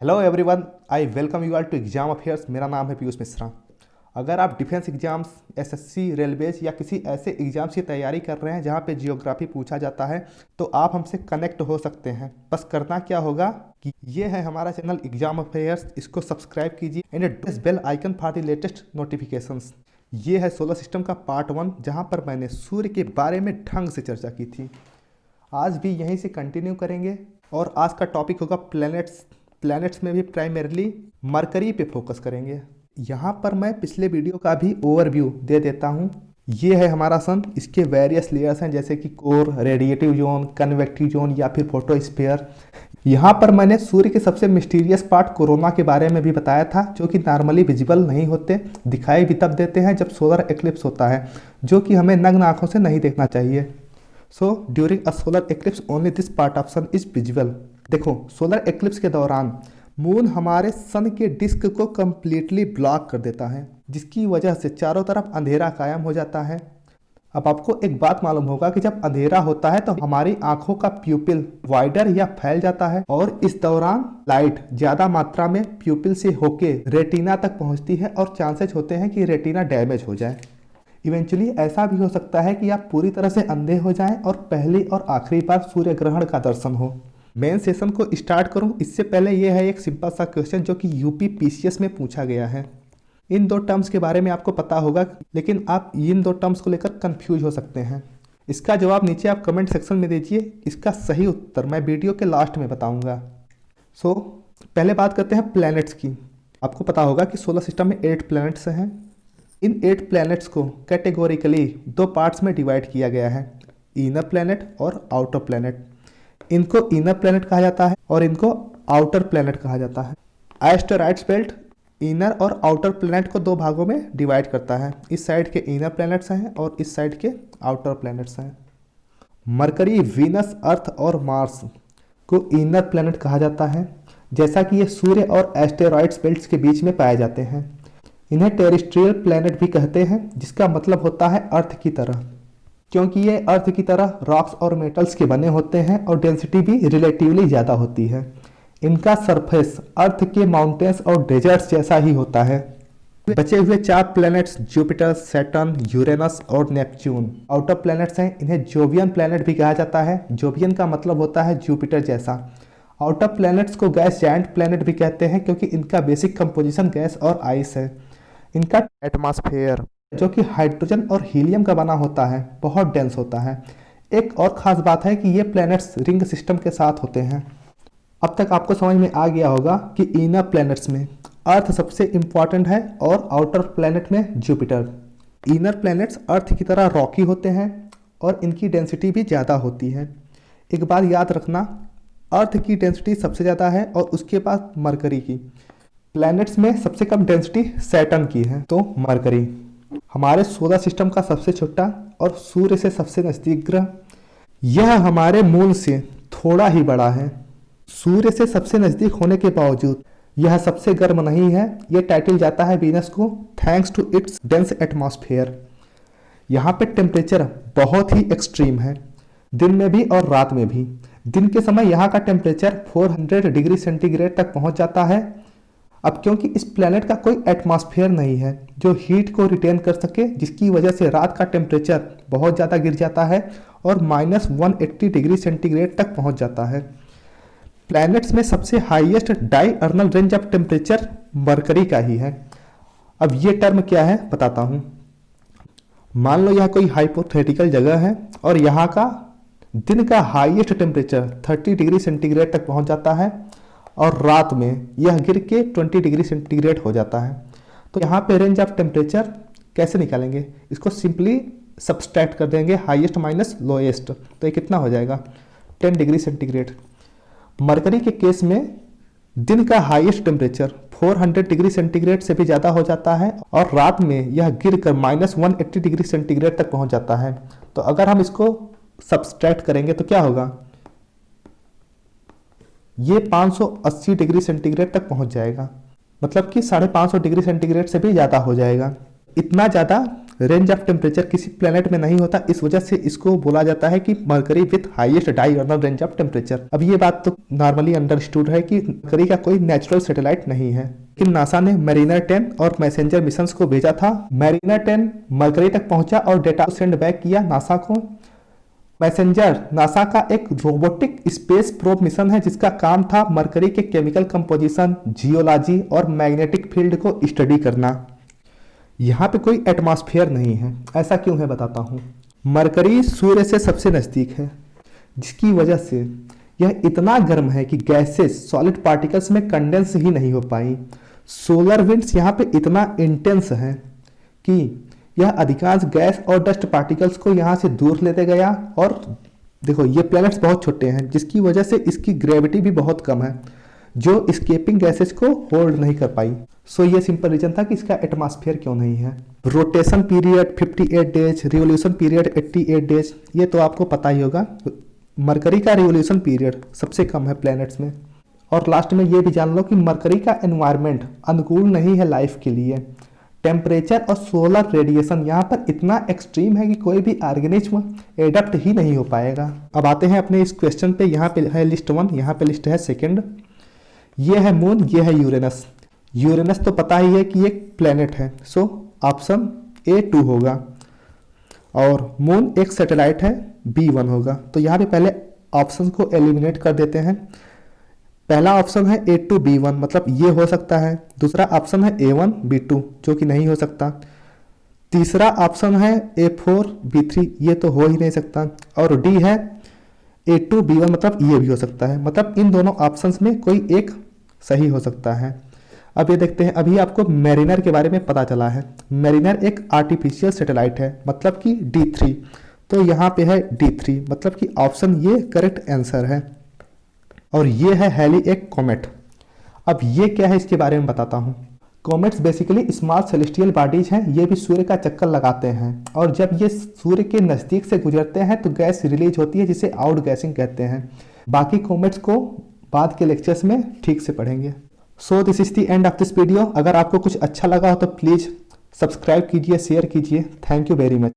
Hello everyone, I welcome you all to exam affairs. मेरा नाम है पीयूष मिश्रा। अगर आप डिफेंस एग्जाम्स, एसएससी, रेलवेज या किसी ऐसे एग्जाम्स की तैयारी कर रहे हैं जहां पे जियोग्राफी पूछा जाता है तो आप हमसे कनेक्ट हो सकते हैं। बस करना क्या होगा कि ये है हमारा चैनल एग्जाम अफेयर्स, इसको सब्सक्राइब कीजिए and press bell icon for the latest notifications. ये है सोलर सिस्टम का पार्ट 1 जहां पर मैंने सूर्य के बारे में ढंग से चर्चा की थी। आज भी यहीं से कंटिन्यू करेंगे और आज का टॉपिक होगा प्लैनेट्स। प्लैनेट्स में भी प्राइमरली मरकरी पे फोकस करेंगे। यहाँ पर मैं पिछले वीडियो का भी ओवरव्यू दे देता हूँ। ये है हमारा सन, इसके वेरियस लेयर्स हैं जैसे कि core, radiative zone, convective zone या फिर फोटोस्फीयर। यहाँ पर मैंने सूर्य के सबसे मिस्टीरियस पार्ट कोरोना के बारे में भी बताया था, जो कि नॉर्मली विजिबल नहीं होते, दिखाई भी तब देते हैं जब सोलर एक्लिप्स होता है, जो कि हमें नग्न आंखों से नहीं देखना चाहिए। So during a solar eclipse only this part of sun is visible. देखो, सोलर एक्लिप्स के दौरान मून हमारे सन के डिस्क को कंप्लीटली ब्लॉक कर देता है, जिसकी वजह से चारों तरफ अंधेरा कायम हो जाता है। अब आपको एक बात मालूम होगा कि जब अंधेरा होता है तो हमारी आंखों का प्यूपिल वाइडर या फैल जाता है और इस दौरान लाइट ज्यादा मात्रा में प्यूपिल से होके रेटिना तक पहुंचती है और चांसेस होते हैं कि रेटिना डैमेज हो जाए। इवेंचुअली ऐसा भी हो सकता है कि आप पूरी तरह से अंधे हो जाएं और पहली और आखिरी बार सूर्य ग्रहण का दर्शन हो। मेन सेशन को स्टार्ट करूं इससे पहले यह है एक सिंपल सा क्वेश्चन जो कि यूपी पीसीएस में पूछा गया है। इन दो टर्म्स के बारे में आपको पता होगा, लेकिन आप इन दो टर्म्स को लेकर कंफ्यूज हो सकते हैं। इसका जवाब नीचे आप कमेंट सेक्शन में दीजिए। इसका सही उत्तर मैं वीडियो के लास्ट में बताऊंगा। सो पहले बात करते हैं प्लैनेट्स की। आपको पता होगा कि सोलर सिस्टम में 8 प्लैनेट्स हैं। इन 8 प्लैनेट्स को कैटेगोरिकली 2 पार्ट्स में डिवाइड किया गया है, इनर प्लैनेट और आउटर प्लैनेट। इनको इनर प्लैनेट कहा जाता है और इनको आउटर प्लैनेट कहा जाता है। एस्टेरॉइड्स बेल्ट इनर और आउटर प्लैनेट को 2 भागों में डिवाइड करता है। इस साइड के इनर प्लैनेट्स हैं और इस साइड के आउटर प्लैनेट्स हैं। मरकरी, वीनस, अर्थ और मार्स को इनर प्लैनेट कहा जाता है, जैसा कि ये सूर्य और एस्टेरॉइड्स बेल्ट्स के बीच में पाए जाते हैं। इन्हें टेरेस्ट्रियल प्लैनेट भी कहते हैं, जिसका मतलब होता है अर्थ की तरह, क्योंकि ये अर्थ की तरह रॉक्स और मेटल्स के बने होते हैं और डेंसिटी भी रिलेटिवली ज़्यादा होती है। इनका सरफेस अर्थ के माउंटेन्स और डेजर्ट्स जैसा ही होता है। बचे हुए 4 प्लैनेट्स जुपिटर, सैटर्न, यूरेनस और नेपच्यून आउटर प्लैनेट्स हैं। इन्हें जोवियन प्लैनेट भी कहा जाता है। जोवियन का मतलब होता है जुपिटर जैसा। आउटर प्लैनेट्स को गैस जायंट प्लैनेट भी कहते हैं, क्योंकि इनका बेसिक कंपोजिशन गैस और आइस है। इनका एटमॉस्फेयर, जो कि हाइड्रोजन और हीलियम का बना होता है, बहुत डेंस होता है। एक और ख़ास बात है कि ये प्लैनेट्स रिंग सिस्टम के साथ होते हैं। अब तक आपको समझ में आ गया होगा कि इनर प्लैनेट्स में अर्थ सबसे इम्पॉर्टेंट है और आउटर प्लैनेट में जुपिटर। इनर प्लैनेट्स अर्थ की तरह रॉकी होते हैं और इनकी डेंसिटी भी ज़्यादा होती है। एक बात याद रखना, अर्थ की डेंसिटी सबसे ज़्यादा है और उसके बाद मरकरी की। प्लैनेट्स में सबसे कम डेंसिटी सैटर्न की है, तो मरकरी। हमारे सोलर सिस्टम का सबसे छोटा और सूर्य से सबसे नज़दीक ग्रह, यह हमारे मून से थोड़ा ही बड़ा है। सूर्य से सबसे नज़दीक होने के बावजूद यह सबसे गर्म नहीं है। यह टाइटल जाता है वीनस को, thanks to its dense atmosphere. यहाँ पे टेम्परेचर बहुत ही एक्सट्रीम है, दिन में भी और रात में भी। दिन के समय यहाँ का टेम्परेचर 400 डिग्री सेंटीग्रेड तक पहुँच जाता है। अब क्योंकि इस प्लैनेट का कोई एटमॉस्फेयर नहीं है जो हीट को रिटेन कर सके, जिसकी वजह से रात का टेम्परेचर बहुत ज़्यादा गिर जाता है और -180 डिग्री सेंटीग्रेड तक पहुंच जाता है। प्लैनेट्स में सबसे highest diurnal range of temperature mercury का ही है। अब ये टर्म क्या है बताता हूँ। मान लो यह कोई हाइपोथेटिकल जगह है और यहाँ का दिन का हाईएस्ट टेम्परेचर 30 डिग्री सेंटीग्रेड तक पहुँच जाता है और रात में यह गिर के 20 डिग्री सेंटीग्रेड हो जाता है। तो यहाँ पे रेंज ऑफ टेम्परेचर कैसे निकालेंगे? इसको सिंपली सब्सट्रैक्ट कर देंगे, हाईएस्ट माइनस लोएस्ट, तो ये कितना हो जाएगा? 10 डिग्री सेंटीग्रेड। मरकरी के केस में दिन का हाईएस्ट टेम्परेचर 400 डिग्री सेंटीग्रेड से भी ज़्यादा हो जाता है और रात में यह गिर कर -180 डिग्री सेंटीग्रेड तक पहुँच जाता है। तो अगर हम इसको सब्सट्रैक्ट करेंगे तो क्या होगा? ये 580 डिग्री सेंटीग्रेड तक पहुंच जाएगा, मतलब कि 550 डिग्री सेंटीग्रेड से भी ज़्यादा हो जाएगा। इतना ज़्यादा रेंज ऑफ टेम्परेचर किसी प्लेनेट में नहीं होता, इस वजह से इसको बोला जाता है कि mercury with highest diurnal range of temperature. अब ये बात तो नॉर्मली अंडरस्टूड है कि मरकरी का कोई नेचुरल सैटेलाइट नहीं है, लेकिन नासा ने मैरिनर 10 और मैसेंजर मिशंस को भेजा था। मैरिनर 10 मरकरी तक पहुंचा और डेटा सेंड बैक किया नासा को। मैसेंजर नासा का एक रोबोटिक स्पेस प्रोब मिशन है जिसका काम था मरकरी के केमिकल कंपोजिशन, जियोलॉजी और मैग्नेटिक फील्ड को स्टडी करना। यहाँ पे कोई एटमॉस्फेयर नहीं है, ऐसा क्यों है बताता हूँ। मरकरी सूर्य से सबसे नज़दीक है, जिसकी वजह से यह इतना गर्म है कि गैसेस सॉलिड पार्टिकल्स में कंडेंस ही नहीं हो पाई। सोलर विंड्स यहाँ पे इतना इंटेंस है कि यह अधिकांश गैस और डस्ट पार्टिकल्स को यहाँ से दूर लेते गया। और देखो ये प्लैनेट्स बहुत छोटे हैं, जिसकी वजह से इसकी ग्रेविटी भी बहुत कम है, जो स्केपिंग गैसेस को होल्ड नहीं कर पाई। सो ये सिंपल रीजन था कि इसका एटमॉस्फेयर क्यों नहीं है। Rotation period 58 days, revolution period 88 days, ये तो आपको पता ही होगा। मरकरी का रिवोल्यूशन पीरियड सबसे कम है प्लैनेट्स में। और लास्ट में ये भी जान लो कि मरकरी का एनवायरनमेंट अनुकूल नहीं है लाइफ के लिए। टेम्परेचर और सोलर रेडिएशन यहाँ पर इतना एक्सट्रीम है कि कोई भी ऑर्गेनिज्म एडप्ट ही नहीं हो पाएगा। अब आते हैं अपने इस क्वेश्चन पे। यहाँ पे है लिस्ट 1, यहाँ पे लिस्ट है 2। ये है मून, ये है यूरेनस। यूरेनस तो पता ही है कि एक प्लेनेट है, सो ऑप्शन A2 होगा। और मून एक सैटेलाइट है, B1 होगा। तो यहाँ पे पहले ऑप्शन को एलिमिनेट कर देते हैं। पहला ऑप्शन है A2 B1, मतलब ये हो सकता है। दूसरा ऑप्शन है A1 B2, जो कि नहीं हो सकता। तीसरा ऑप्शन है A4 B3, ये तो हो ही नहीं सकता। और D है A2 B1, मतलब ये भी हो सकता है। मतलब इन दोनों ऑप्शंस में कोई एक सही हो सकता है। अब ये देखते हैं, अभी आपको मैरिनर के बारे में पता चला है। मैरिनर एक आर्टिफिशियल सैटेलाइट है, मतलब कि D3। तो यहाँ पे है D3, मतलब कि ऑप्शन ये करेक्ट आंसर है। और ये है हैली, एक कॉमेट। अब ये क्या है इसके बारे में बताता हूँ। Comets basically small celestial bodies हैं, ये भी सूर्य का चक्कर लगाते हैं। और जब ये सूर्य के नज़दीक से गुजरते हैं तो गैस रिलीज होती है, जिसे आउट गैसिंग कहते हैं। बाकी कॉमेट्स को बाद के लेक्चर्स में ठीक से पढ़ेंगे। So this is the end of this video. अगर आपको कुछ अच्छा लगा हो तो प्लीज़ सब्सक्राइब कीजिए, शेयर कीजिए। Thank you very much.